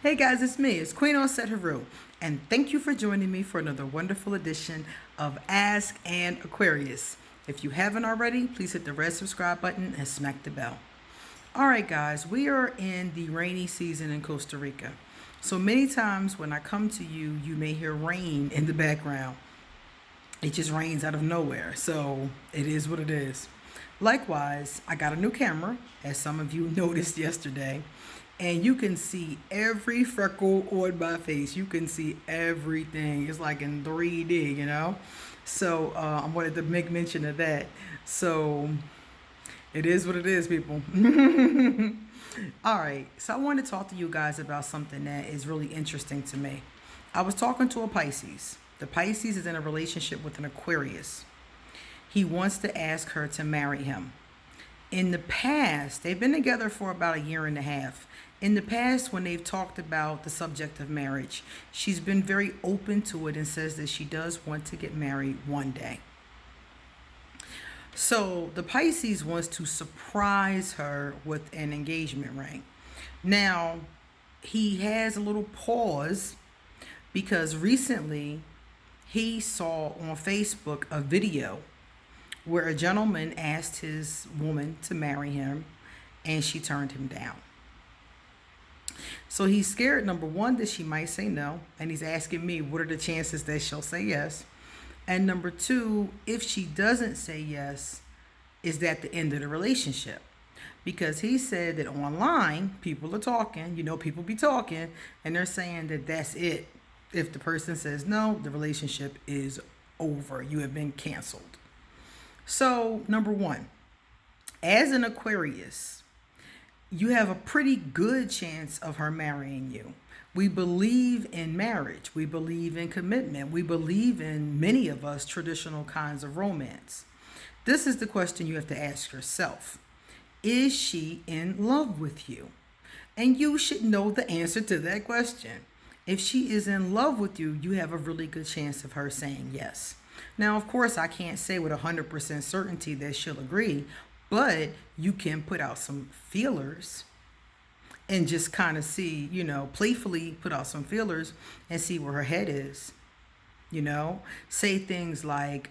Hey guys, it's me. It's Queen on Set Haru. And thank you for joining me for another wonderful edition of Ask and Aquarius. If you haven't already, please hit the red subscribe button and smack the bell. All right, guys, we are in the rainy season in Costa Rica. So many times when I come to you, you may hear rain in the background. It just rains out of nowhere. So it is what it is. Likewise, I got a new camera, as some of you noticed yesterday, and you can see every freckle on my face. You can see everything. It's like in 3D, you know? So I wanted to make mention of that. So it is what it is, people. All right. So I want to talk to you guys about something that is really interesting to me. I was talking to a Pisces. The Pisces is in a relationship with an Aquarius. He wants to ask her to marry him. In the past, they've been together for about a year and a half. In the past, when they've talked about the subject of marriage, she's been very open to it and says that she does want to get married one day. So the Pisces wants to surprise her with an engagement ring. Now, he has a little pause because recently he saw on Facebook a video where a gentleman asked his woman to marry him and she turned him down. So he's scared, number one, that she might say no. And he's asking me, what are the chances that she'll say yes? And number two, if she doesn't say yes, is that the end of the relationship? Because he said that online, people are talking, people be talking, and they're saying that that's it. If the person says no, the relationship is over. You have been canceled. So, number one, as an Aquarius, you have a pretty good chance of her marrying you. We believe in marriage. We believe in commitment. We believe in, many of us, traditional kinds of romance. This is the question you have to ask yourself. Is she in love with you? And you should know the answer to that question. If she is in love with you, you have a really good chance of her saying yes. Now, of course, I can't say with 100% certainty that she'll agree, but you can put out some feelers and just kind of see, playfully put out some feelers and see where her head is. Say things like,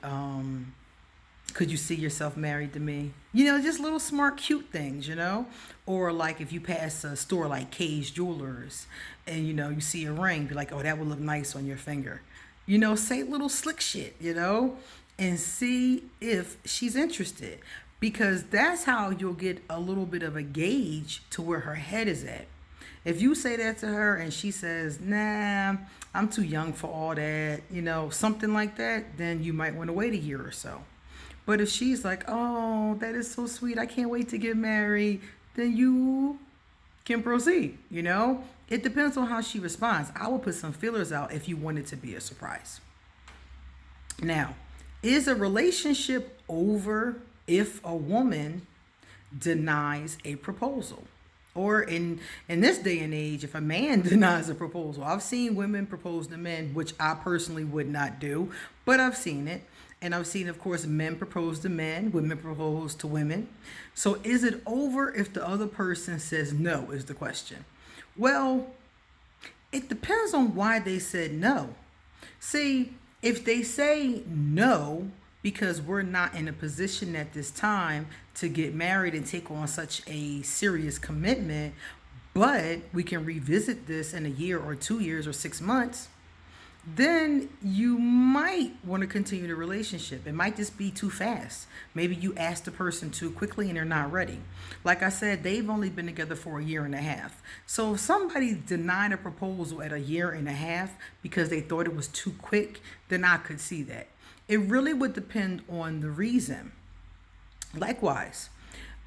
could you see yourself married to me? Just little smart, cute things, Or like if you pass a store like Kay's Jewelers and, you see a ring, be like, oh, that would look nice on your finger. Say little slick shit, and see if she's interested. Because that's how you'll get a little bit of a gauge to where her head is at. If you say that to her and she says, nah, I'm too young for all that, something like that, then you might want to wait a year or so. But if she's like, oh, that is so sweet, I can't wait to get married, then you can proceed, It depends on how she responds. I will put some feelers out if you want it to be a surprise. Now, is a relationship over if a woman denies a proposal? Or in this day and age, if a man denies a proposal. I've seen women propose to men, which I personally would not do, but I've seen it. And I've seen, of course, men propose to men, women propose to women. So is it over if the other person says no, is the question. Well, it depends on why they said no. See, if they say no because we're not in a position at this time to get married and take on such a serious commitment, but we can revisit this in a year or 2 years or 6 months, then you might want to continue the relationship. It might just be too fast. Maybe you ask the person too quickly and they're not ready. Like I said, they've only been together for a year and a half. So if somebody denied a proposal at a year and a half because they thought it was too quick, then I could see that. It really would depend on the reason. Likewise,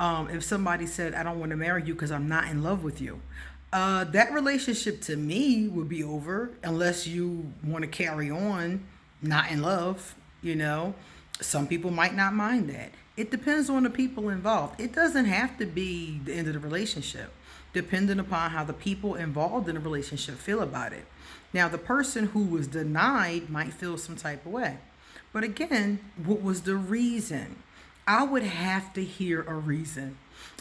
if somebody said, I don't want to marry you because I'm not in love with you, that relationship to me would be over unless you want to carry on not in love. Some people might not mind that. It depends on the people involved. It doesn't have to be the end of the relationship, depending upon how the people involved in the relationship feel about it. Now, the person who was denied might feel some type of way. But again, what was the reason? I would have to hear a reason.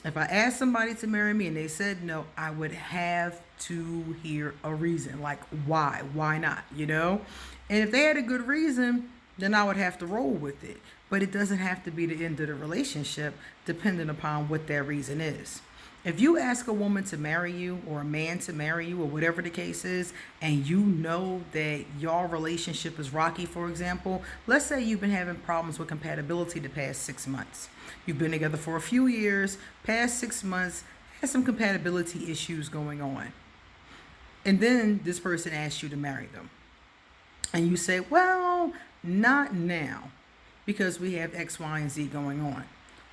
If I asked somebody to marry me and they said no, I would have to hear a reason. Like, why? Why not? And if they had a good reason, then I would have to roll with it. But it doesn't have to be the end of the relationship, depending upon what that reason is. If you ask a woman to marry you or a man to marry you or whatever the case is, and you know that your relationship is rocky, for example, let's say you've been having problems with compatibility the past 6 months. You've been together for a few years, past 6 months, had some compatibility issues going on. And then this person asks you to marry them. And you say, well, not now, because we have X, Y, and Z going on.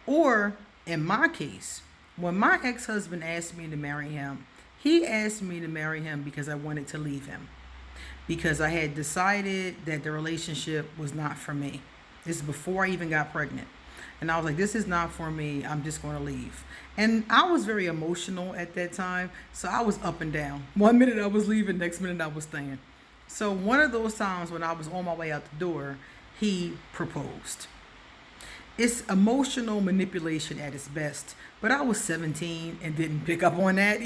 Or in my case, when my ex-husband asked me to marry him, he asked me to marry him because I wanted to leave him. Because I had decided that the relationship was not for me. This is before I even got pregnant. And I was like, this is not for me. I'm just going to leave. And I was very emotional at that time. So I was up and down. One minute I was leaving, next minute I was staying. So one of those times when I was on my way out the door, he proposed. It's emotional manipulation at its best. But I was 17 and didn't pick up on that,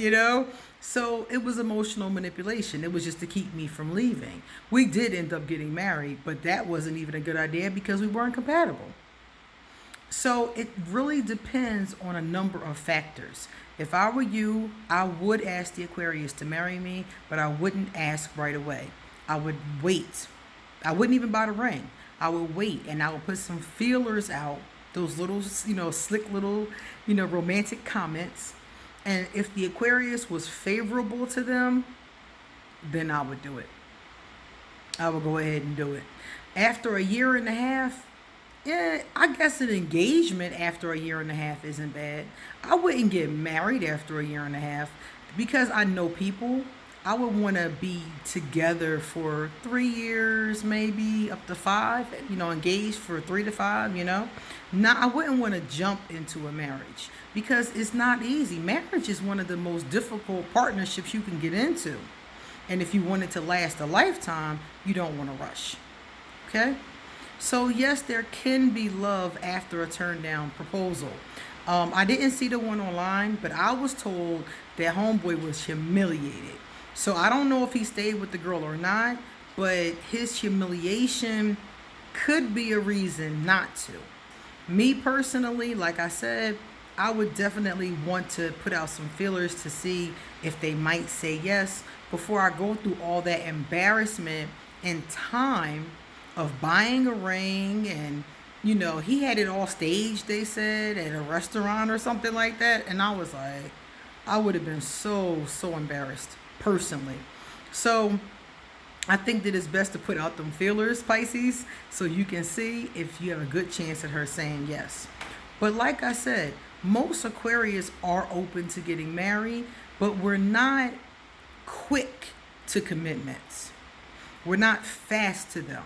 So it was emotional manipulation. It was just to keep me from leaving. We did end up getting married, but that wasn't even a good idea because we weren't compatible. So it really depends on a number of factors. If I were you, I would ask the Aquarius to marry me, but I wouldn't ask right away. I would wait. I wouldn't even buy the ring. I would wait and I would put some feelers out, those little, slick little, romantic comments. And if the Aquarius was favorable to them, then I would do it. I would go ahead and do it. After a year and a half, yeah, I guess an engagement after a year and a half isn't bad. I wouldn't get married after a year and a half because I know people. I would want to be together for 3 years, maybe up to 5, engaged for 3 to 5, Now, I wouldn't want to jump into a marriage because it's not easy. Marriage is one of the most difficult partnerships you can get into. And if you want it to last a lifetime, you don't want to rush. Okay? So, yes, there can be love after a turned down proposal. I didn't see the one online, but I was told that homeboy was humiliated. So I don't know if he stayed with the girl or not, but his humiliation could be a reason not to. Me personally, like I said, I would definitely want to put out some feelers to see if they might say yes before I go through all that embarrassment and time of buying a ring. And, he had it all staged, they said, at a restaurant or something like that. And I was like, I would have been so embarrassed. Personally. So I think that it's best to put out them feelers, Pisces, so you can see if you have a good chance at her saying yes. But like I said, most Aquarius are open to getting married, but we're not quick to commitments. We're not fast to them.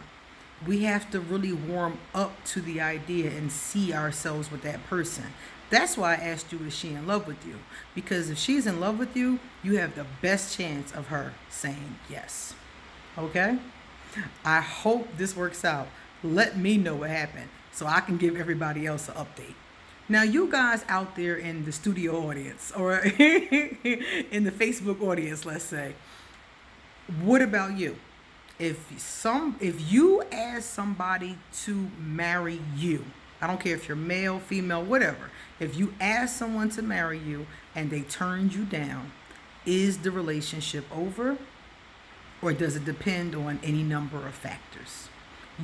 We have to really warm up to the idea and see ourselves with that person. That's why I asked you, is she in love with you? Because if she's in love with you, you have the best chance of her saying yes. Okay? I hope this works out. Let me know what happened so I can give everybody else an update. Now, you guys out there in the studio audience or in the Facebook audience, let's say, what about you? If you ask somebody to marry you, I don't care if you're male, female, whatever. If you ask someone to marry you and they turned you down, is the relationship over? Or does it depend on any number of factors?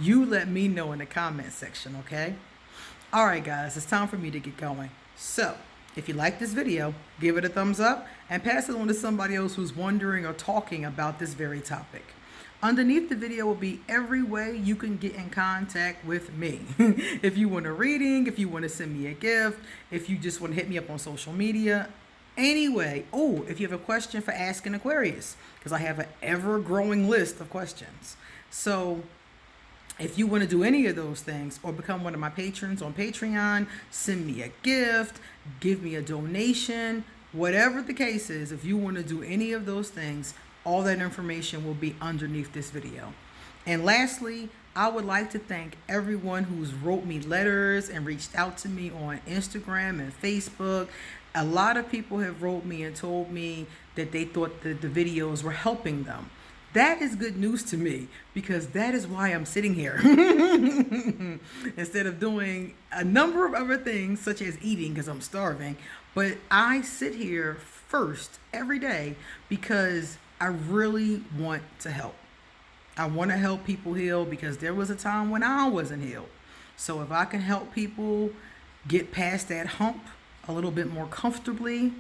You let me know in the comment section, okay? All right, guys, it's time for me to get going. So, if you like this video, give it a thumbs up and pass it on to somebody else who's wondering or talking about this very topic. Underneath the video will be every way you can get in contact with me. If you want a reading, if you want to send me a gift, if you just want to hit me up on social media. Anyway, if you have a question for Asking Aquarius, because I have an ever-growing list of questions. So if you want to do any of those things or become one of my patrons on Patreon, send me a gift, give me a donation, whatever the case is, if you want to do any of those things, all that information will be underneath this video. And lastly, I would like to thank everyone who's wrote me letters and reached out to me on Instagram and Facebook. A lot of people have wrote me and told me that they thought that the videos were helping them. That is good news to me because that is why I'm sitting here instead of doing a number of other things such as eating because I'm starving. But I sit here first every day because I really want to help. I want to help people heal because there was a time when I wasn't healed. So if I can help people get past that hump a little bit more comfortably,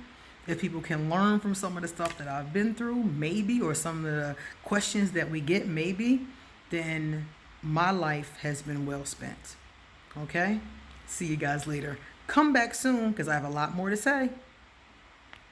if people can learn from some of the stuff that I've been through, maybe, or some of the questions that we get, maybe, then my life has been well spent. Okay? See you guys later. Come back soon because I have a lot more to say.